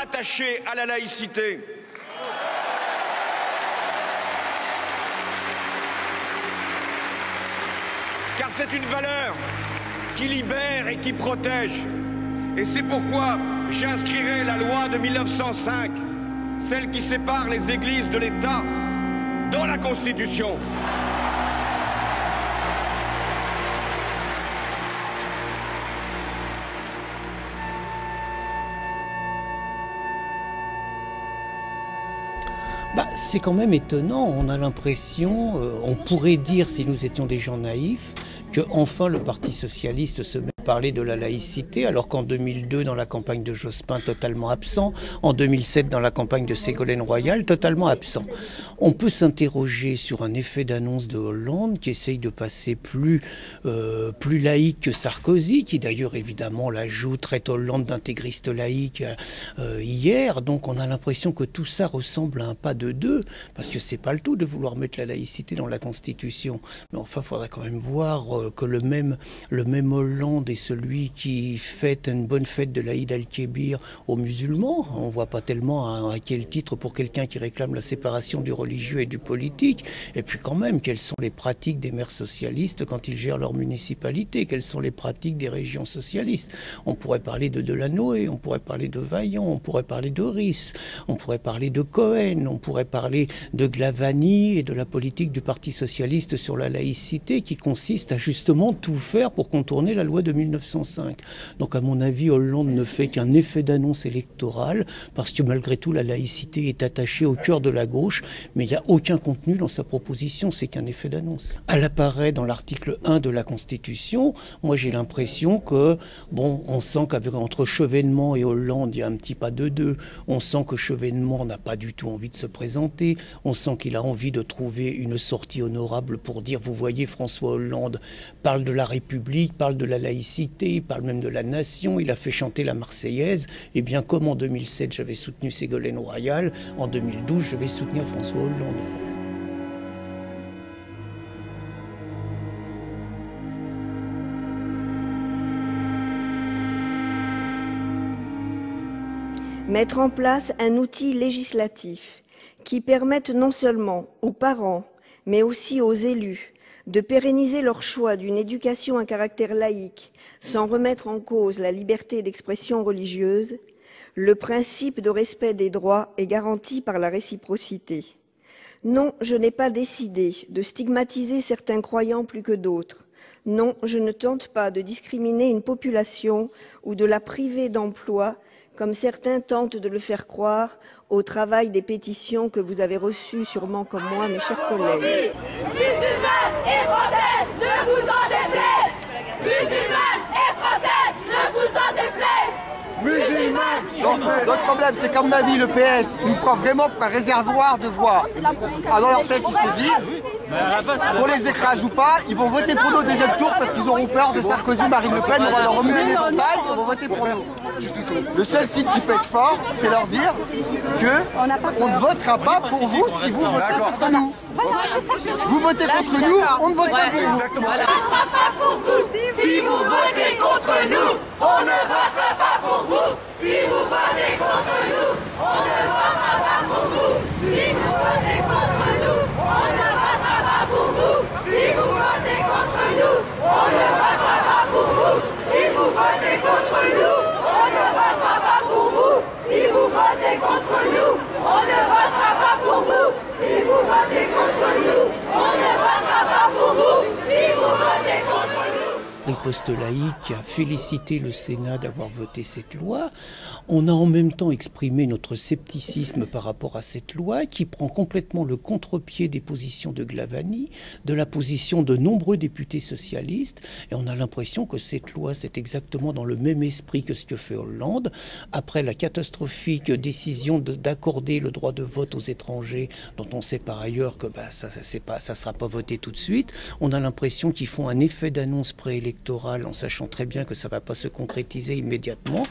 Attaché à la laïcité. Car c'est une valeur qui libère et qui protège. Et c'est pourquoi j'inscrirai la loi de 1905, celle qui sépare les églises de l'État, dans la Constitution. C'est quand même étonnant, on a l'impression, on pourrait dire si nous étions des gens naïfs, que enfin le Parti socialiste se met à parler de la laïcité, alors qu'en 2002, dans la campagne de Jospin, totalement absent, en 2007, dans la campagne de Ségolène Royal, totalement absent. On peut s'interroger sur un effet d'annonce de Hollande qui essaye de passer plus laïque que Sarkozy, qui d'ailleurs évidemment l'ajoute, traite Hollande d'intégriste laïque hier. Donc on a l'impression que tout ça ressemble à un pas de deux, parce que c'est pas le tout de vouloir mettre la laïcité dans la Constitution. Mais enfin, il faudra quand même voir que le même Hollande est celui qui fête une bonne fête de l'Aïd al-Kébir aux musulmans. On voit pas tellement à quel titre pour quelqu'un qui réclame la séparation du religieux et du politique. Et puis quand même, quelles sont les pratiques des maires socialistes quand ils gèrent leur municipalité? Quelles sont les pratiques des régions socialistes? On pourrait parler de Delanoë, on pourrait parler de Vaillant, on pourrait parler de Ries, on pourrait parler de Cohen, on pourrait parler de Glavany et de la politique du Parti socialiste sur la laïcité qui consiste à justement tout faire pour contourner la loi de 1905. Donc à mon avis, Hollande ne fait qu'un effet d'annonce électorale parce que malgré tout la laïcité est attachée au cœur de la gauche, mais il n'y a aucun contenu dans sa proposition, c'est qu'un effet d'annonce. Elle apparaît dans l'article 1 de la Constitution. Moi j'ai l'impression que, bon, on sent qu'entre Chevènement et Hollande, il y a un petit pas de deux. On sent que Chevènement n'a pas du tout envie de se présenter. On sent qu'il a envie de trouver une sortie honorable pour dire, vous voyez, François Hollande parle de la République, parle de la laïcité, parle même de la nation, il a fait chanter la Marseillaise. Et bien comme en 2007 j'avais soutenu Ségolène Royal, en 2012 je vais soutenir François Hollande. Mettre en place un outil législatif qui permette non seulement aux parents, mais aussi aux élus de pérenniser leur choix d'une éducation à caractère laïque sans remettre en cause la liberté d'expression religieuse, le principe de respect des droits est garanti par la réciprocité. Non, je n'ai pas décidé de stigmatiser certains croyants plus que d'autres. Non, je ne tente pas de discriminer une population ou de la priver d'emploi, comme certains tentent de le faire croire au travail des pétitions que vous avez reçues sûrement comme moi, mes chers collègues. Musulmanes et françaises, ne vous en déplaise! Musulmanes et françaises, ne vous en déplaise! Notre problème, c'est qu'à mon avis, le PS nous prend vraiment pour un réservoir de voix. Alors dans leur tête, ils se disent, qu'on les écrase ou pas, ils vont voter pour nous au deuxième tour parce qu'ils auront peur de Sarkozy ou Marine Le Pen, on va leur remuer les montagnes, ils vont voter pour nous. Le seul signe qui peut être fort, c'est leur dire qu'on ne votera pas pour vous si vous votez contre nous. Vous votez contre nous, on ne vote pas pour vous. On ne votera pas pour vous. Si vous votez contre nous, on ne votera pas pour vous. Si vous votez contre nous, on ne votera pas pour vous. Si vous votez contre nous, on ne votera pas pour vous. Si vous votez contre nous, on ne votera pas pour vous. Si vous votez contre nous, on ne votera pas pour vous. Si vous votez contre nous, on ne votera pas pour vous. Si vous votez contre nous, on ne votera pas pour vous. Si vous votez contre nous. Riposte laïque qui a félicité le Sénat d'avoir voté cette loi. On a en même temps exprimé notre scepticisme par rapport à cette loi qui prend complètement le contre-pied des positions de Glavany, de la position de nombreux députés socialistes. Et on a l'impression que cette loi, c'est exactement dans le même esprit que ce que fait Hollande. Après la catastrophique décision d'accorder le droit de vote aux étrangers, dont on sait par ailleurs que ça ne sera pas voté tout de suite, on a l'impression qu'ils font un effet d'annonce préélectorale en sachant très bien que ça ne va pas se concrétiser immédiatement,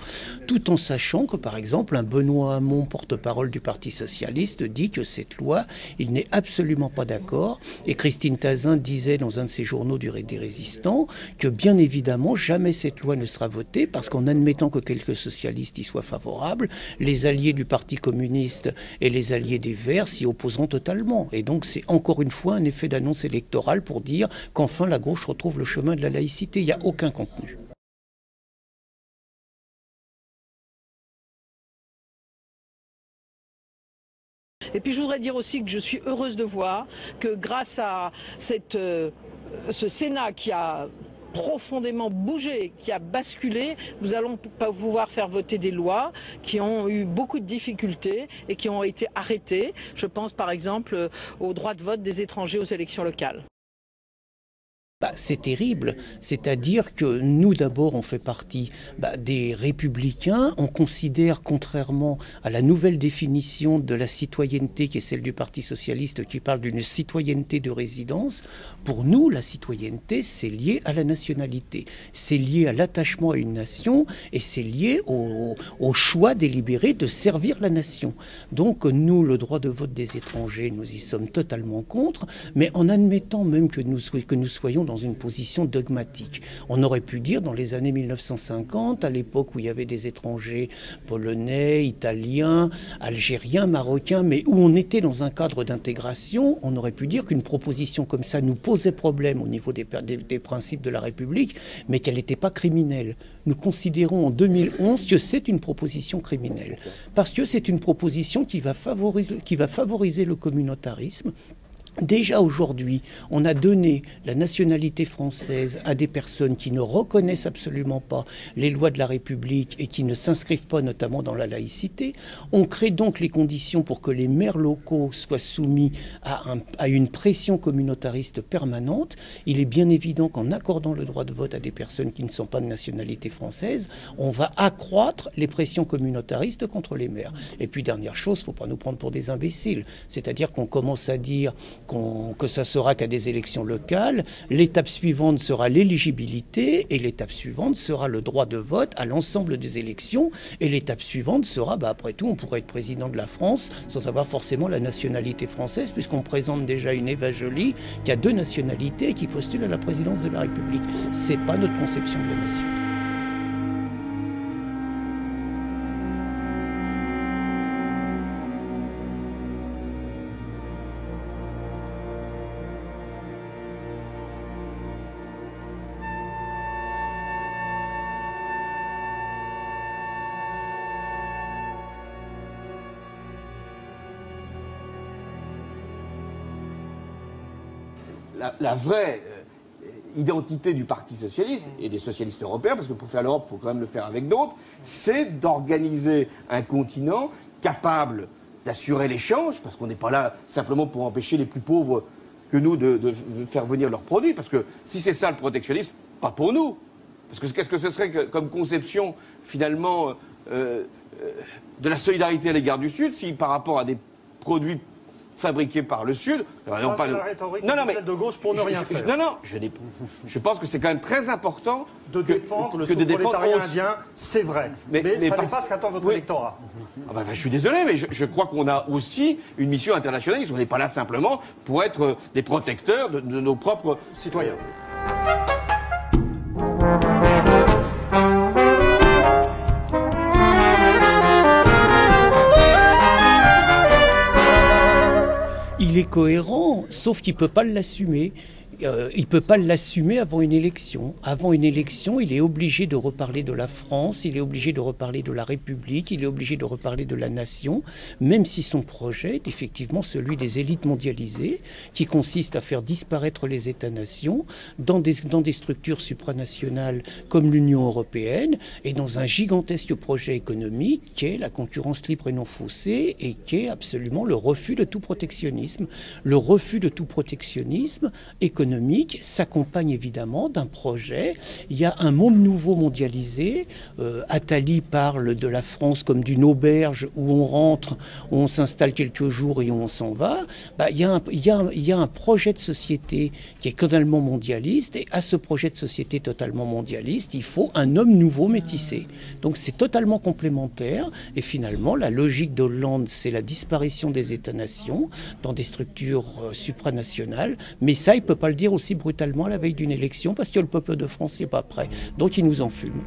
tout en sachant que, par exemple, un Benoît Hamon, porte-parole du Parti socialiste, dit que cette loi, il n'est absolument pas d'accord. Et Christine Tazin disait dans un de ses journaux des Résistants que, bien évidemment, jamais cette loi ne sera votée parce qu'en admettant que quelques socialistes y soient favorables, les alliés du Parti communiste et les alliés des Verts s'y opposeront totalement. Et donc, c'est encore une fois un effet d'annonce électorale pour dire qu'enfin la gauche retrouve le chemin de la laïcité. Il n'y a aucun contenu. Et puis je voudrais dire aussi que je suis heureuse de voir que grâce à ce Sénat qui a profondément bougé, qui a basculé, nous allons pouvoir faire voter des lois qui ont eu beaucoup de difficultés et qui ont été arrêtées. Je pense par exemple au droit de vote des étrangers aux élections locales. C'est terrible, c'est-à-dire que nous d'abord on fait partie des républicains, on considère contrairement à la nouvelle définition de la citoyenneté qui est celle du Parti socialiste qui parle d'une citoyenneté de résidence, pour nous la citoyenneté c'est lié à la nationalité, c'est lié à l'attachement à une nation et c'est lié au choix délibéré de servir la nation. Donc nous le droit de vote des étrangers nous y sommes totalement contre, mais en admettant même que nous soyons dans une position dogmatique. On aurait pu dire dans les années 1950, à l'époque où il y avait des étrangers polonais, italiens, algériens, marocains, mais où on était dans un cadre d'intégration, on aurait pu dire qu'une proposition comme ça nous posait problème au niveau des principes de la République, mais qu'elle n'était pas criminelle. Nous considérons en 2011 que c'est une proposition criminelle, parce que c'est une proposition qui va favoriser le communautarisme. Déjà aujourd'hui, on a donné la nationalité française à des personnes qui ne reconnaissent absolument pas les lois de la République et qui ne s'inscrivent pas notamment dans la laïcité. On crée donc les conditions pour que les maires locaux soient soumis à une pression communautariste permanente. Il est bien évident qu'en accordant le droit de vote à des personnes qui ne sont pas de nationalité française, on va accroître les pressions communautaristes contre les maires. Et puis dernière chose, il ne faut pas nous prendre pour des imbéciles. C'est-à-dire qu'on commence à dire que ça sera qu'à des élections locales, l'étape suivante sera l'éligibilité et l'étape suivante sera le droit de vote à l'ensemble des élections et l'étape suivante sera, après tout, on pourrait être président de la France sans avoir forcément la nationalité française puisqu'on présente déjà une Eva Joly qui a 2 nationalités et qui postule à la présidence de la République. C'est pas notre conception de la nation. La vraie identité du Parti socialiste et des socialistes européens, parce que pour faire l'Europe, il faut quand même le faire avec d'autres, c'est d'organiser un continent capable d'assurer l'échange, parce qu'on n'est pas là simplement pour empêcher les plus pauvres que nous de faire venir leurs produits, parce que si c'est ça le protectionnisme, pas pour nous. Parce que qu'est-ce que ce serait comme conception, finalement, de la solidarité à l'égard du Sud, si par rapport à des produits fabriqués par le Sud. Ça, c'est la rhétorique de gauche pour ne rien faire. Je pense que c'est quand même très important de défendre le sous-prolétariat indien, c'est vrai. Mais ça n'est pas ce qu'attend votre électorat. Je suis désolé, mais je crois qu'on a aussi une mission internationaliste. On n'est pas là simplement pour être des protecteurs de nos propres citoyens. Il est cohérent, sauf qu'il ne peut pas l'assumer. ne peut pas l'assumer avant une élection. Avant une élection, il est obligé de reparler de la France, il est obligé de reparler de la République, il est obligé de reparler de la nation, même si son projet est effectivement celui des élites mondialisées, qui consiste à faire disparaître les États-nations dans des structures supranationales comme l'Union européenne et dans un gigantesque projet économique qui est la concurrence libre et non faussée et qui est absolument le refus de tout protectionnisme. Le refus de tout protectionnisme économique s'accompagne évidemment d'un projet. Il y a un monde nouveau mondialisé. Attali parle de la France comme d'une auberge où on rentre, où on s'installe quelques jours et où on s'en va. Il y a un projet de société qui est totalement mondialiste, et à ce projet de société totalement mondialiste, il faut un homme nouveau métissé. Donc c'est totalement complémentaire, et finalement la logique d'Hollande, c'est la disparition des États-nations dans des structures supranationales, mais ça, il ne peut pas le dire aussi brutalement à la veille d'une élection, parce que le peuple de France n'est pas prêt. Donc il nous en fume.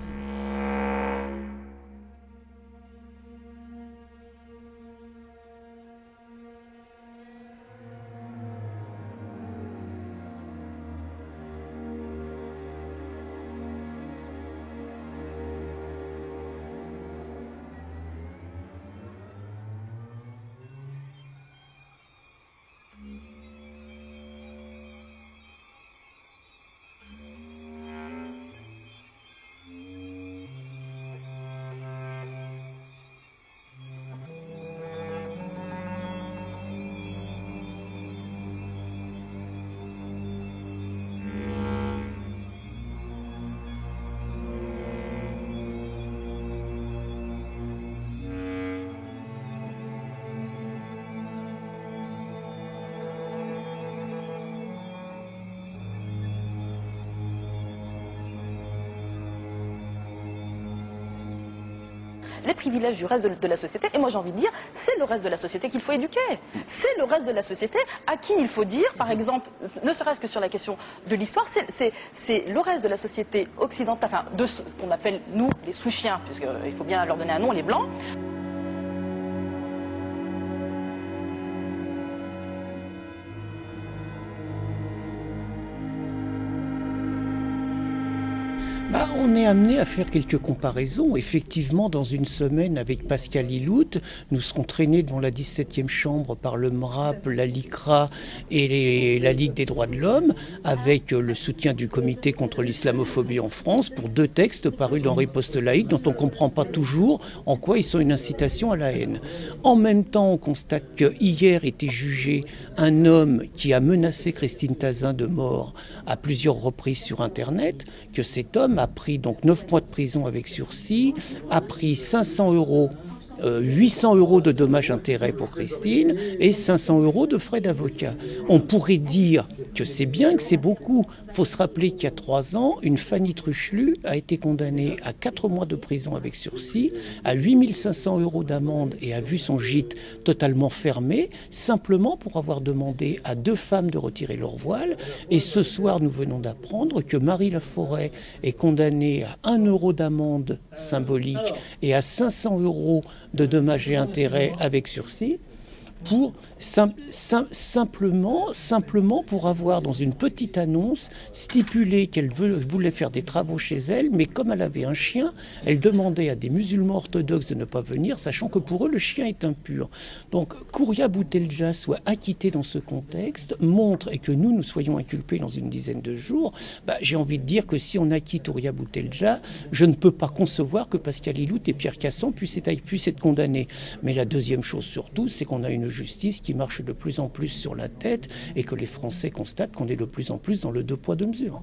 les privilèges du reste de la société. Et moi j'ai envie de dire, c'est le reste de la société qu'il faut éduquer. C'est le reste de la société à qui il faut dire, par exemple, ne serait-ce que sur la question de l'histoire, c'est le reste de la société occidentale, enfin de ce qu'on appelle nous les sous-chiens, puisqu'il faut bien leur donner un nom, les blancs. On est amené à faire quelques comparaisons. Effectivement, dans une semaine, avec Pascal Illout, nous serons traînés devant la 17e chambre par le MRAP, la LICRA et la Ligue des droits de l'homme, avec le soutien du comité contre l'islamophobie en France, pour 2 textes parus dans Riposte laïque, dont on ne comprend pas toujours en quoi ils sont une incitation à la haine. En même temps, on constate que hier était jugé un homme qui a menacé Christine Tazin de mort à plusieurs reprises sur Internet, que cet homme a pris donc 9 mois de prison avec sursis, a pris 500 €, 800 € de dommages-intérêts pour Christine et 500 € de frais d'avocat. On pourrait dire que c'est bien, que c'est beaucoup. Il faut se rappeler qu'il y a 3 ans, une Fanny Truchelu a été condamnée à 4 mois de prison avec sursis, à 8 500 € d'amende et a vu son gîte totalement fermé, simplement pour avoir demandé à 2 femmes de retirer leur voile. Et ce soir, nous venons d'apprendre que Marie Laforêt est condamnée à 1 € d'amende symbolique et à 500 € de dommages et intérêts avec sursis, pour simplement pour avoir dans une petite annonce stipulé qu'elle voulait faire des travaux chez elle, mais comme elle avait un chien, elle demandait à des musulmans orthodoxes de ne pas venir, sachant que pour eux le chien est impur. Donc Kouria Boutelja soit acquitté dans ce contexte montre, et que nous soyons inculpés dans une dizaine de jours, j'ai envie de dire que si on acquitte Kouria Boutelja, je ne peux pas concevoir que Pascal Illout et Pierre Cassan puissent être condamnés. Mais la deuxième chose surtout, c'est qu'on a une justice qui marche de plus en plus sur la tête et que les Français constatent qu'on est de plus en plus dans le 2 poids 2 mesures.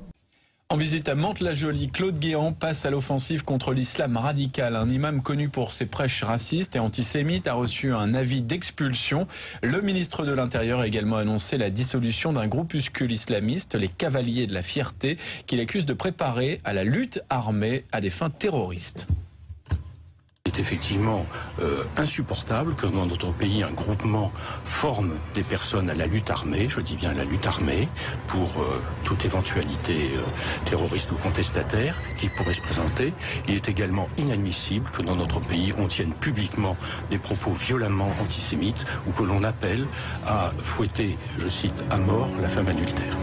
En visite à Mantes-la-Jolie, Claude Guéant passe à l'offensive contre l'islam radical. Un imam connu pour ses prêches racistes et antisémites a reçu un avis d'expulsion. Le ministre de l'Intérieur a également annoncé la dissolution d'un groupuscule islamiste, les Cavaliers de la Fierté, qu'il accuse de préparer à la lutte armée à des fins terroristes. Il est effectivement insupportable que dans notre pays un groupement forme des personnes à la lutte armée, je dis bien la lutte armée, pour toute éventualité terroriste ou contestataire qui pourrait se présenter. Il est également inadmissible que dans notre pays on tienne publiquement des propos violemment antisémites ou que l'on appelle à fouetter, je cite, à mort la femme adultère.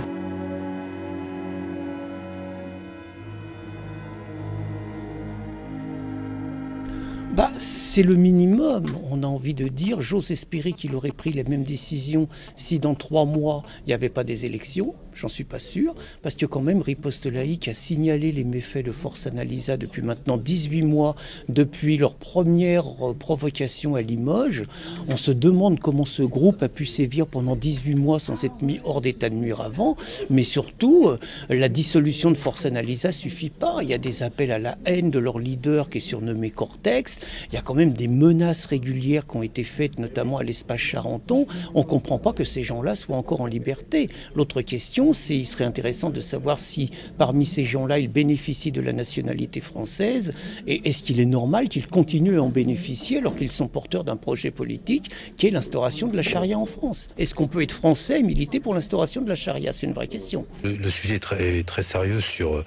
c'est le minimum. On a envie de dire, j'ose espérer qu'il aurait pris les mêmes décisions si dans 3 mois, il n'y avait pas des élections. J'en suis pas sûr, parce que quand même Riposte Laïque a signalé les méfaits de Force Analysa depuis maintenant 18 mois, depuis leur première provocation à Limoges. On se demande comment ce groupe a pu sévir pendant 18 mois sans être mis hors d'état de nuire avant, mais surtout, la dissolution de Force Analysa suffit pas. Il y a des appels à la haine de leur leader qui est surnommé Cortex. Il y a quand même des menaces régulières qui ont été faites, notamment à l'espace Charenton. On comprend pas que ces gens-là soient encore en liberté. L'autre question, il serait intéressant de savoir si parmi ces gens-là, ils bénéficient de la nationalité française et est-ce qu'il est normal qu'ils continuent à en bénéficier alors qu'ils sont porteurs d'un projet politique qui est l'instauration de la charia en France. Est-ce qu'on peut être français et militer pour l'instauration de la charia? C'est une vraie question. Le sujet est très sérieux sur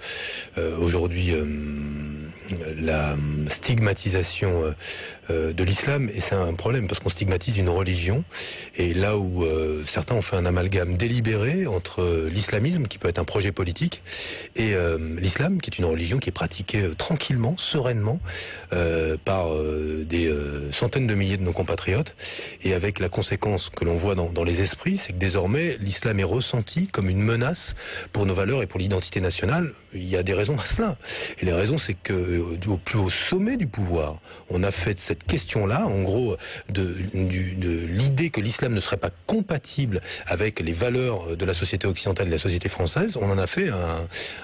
aujourd'hui la stigmatisation de l'islam, et c'est un problème parce qu'on stigmatise une religion, et là où certains ont fait un amalgame délibéré entre l'islamisme, qui peut être un projet politique, et l'islam, qui est une religion qui est pratiquée tranquillement, sereinement, par des centaines de milliers de nos compatriotes, et avec la conséquence que l'on voit dans les esprits, c'est que désormais l'islam est ressenti comme une menace pour nos valeurs et pour l'identité nationale. Il y a des raisons à cela, et les raisons, c'est que au plus haut sommet du pouvoir, on a fait de cette question-là, en gros, de l'idée que l'islam ne serait pas compatible avec les valeurs de la société occidentale et de la société française, on en a fait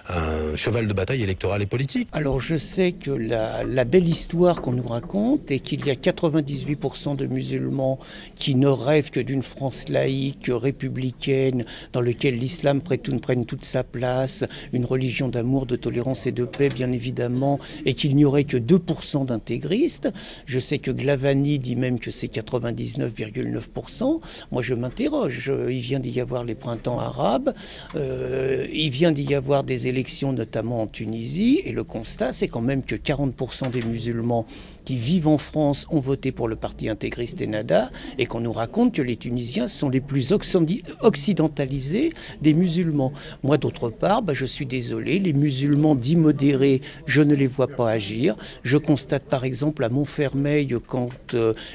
un cheval de bataille électoral et politique. Alors je sais que la belle histoire qu'on nous raconte est qu'il y a 98% de musulmans qui ne rêvent que d'une France laïque, républicaine, dans laquelle l'islam prenne toute sa place, une religion d'amour, de tolérance et de paix, bien évidemment, et qu'il n'y aurait que 2% d'intégristes. Je sais que Glavany dit même que c'est 99,9%. Moi, je m'interroge. Il vient d'y avoir les printemps arabes. Il vient d'y avoir des élections, notamment en Tunisie. Et le constat, c'est quand même que 40% des musulmans qui vivent en France ont voté pour le parti intégriste Ennahda, et qu'on nous raconte que les Tunisiens sont les plus occidentalisés des musulmans. Moi, d'autre part, je suis désolé, les musulmans dits modérés, je ne les vois pas agir. Je constate par exemple à Montfermeil, quand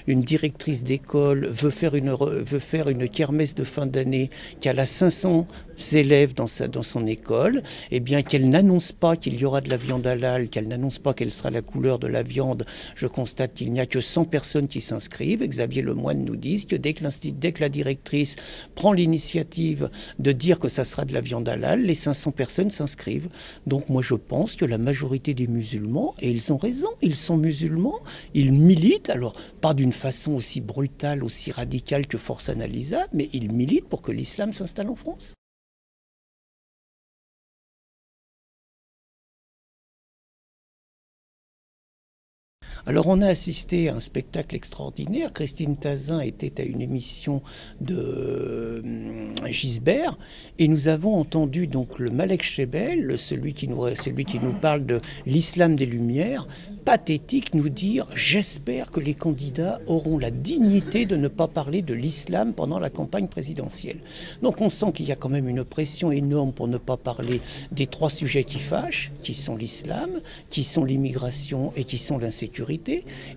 une directrice d'école veut faire une kermesse de fin d'année, qu'elle a 500 élèves dans son école, eh bien qu'elle n'annonce pas qu'il y aura de la viande halal, qu'elle n'annonce pas quelle sera la couleur de la viande, je constate qu'il n'y a que 100 personnes qui s'inscrivent. Xavier Lemoine nous dit que dès que la directrice prend l'initiative de dire que ça sera de la viande halal, les 500 personnes s'inscrivent. Donc moi je pense que la majorité des musulmans, et ils ont raison, ils sont musulmans, ils militent, alors pas d'une façon aussi brutale, aussi radicale que Force Analysa, mais ils militent pour que l'islam s'installe en France. Alors on a assisté à un spectacle extraordinaire. Christine Tazin était à une émission de Gisbert et nous avons entendu donc le Malek Chebel, celui qui nous parle de l'islam des Lumières, pathétique, nous dire « J'espère que les candidats auront la dignité de ne pas parler de l'islam pendant la campagne présidentielle ». Donc on sent qu'il y a quand même une pression énorme pour ne pas parler des 3 sujets qui fâchent, qui sont l'islam, qui sont l'immigration et qui sont l'insécurité,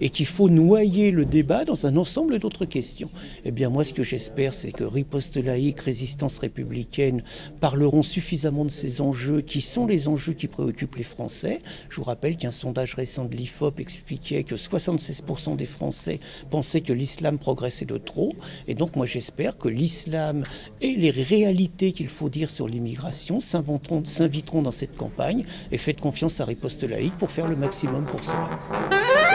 et qu'il faut noyer le débat dans un ensemble d'autres questions. Eh bien moi ce que j'espère, c'est que Riposte Laïque, Résistance républicaine parleront suffisamment de ces enjeux qui sont les enjeux qui préoccupent les Français. Je vous rappelle qu'un sondage récent de l'IFOP expliquait que 76% des Français pensaient que l'islam progressait de trop, et donc moi j'espère que l'islam et les réalités qu'il faut dire sur l'immigration s'inviteront dans cette campagne, et faites confiance à Riposte Laïque pour faire le maximum pour cela.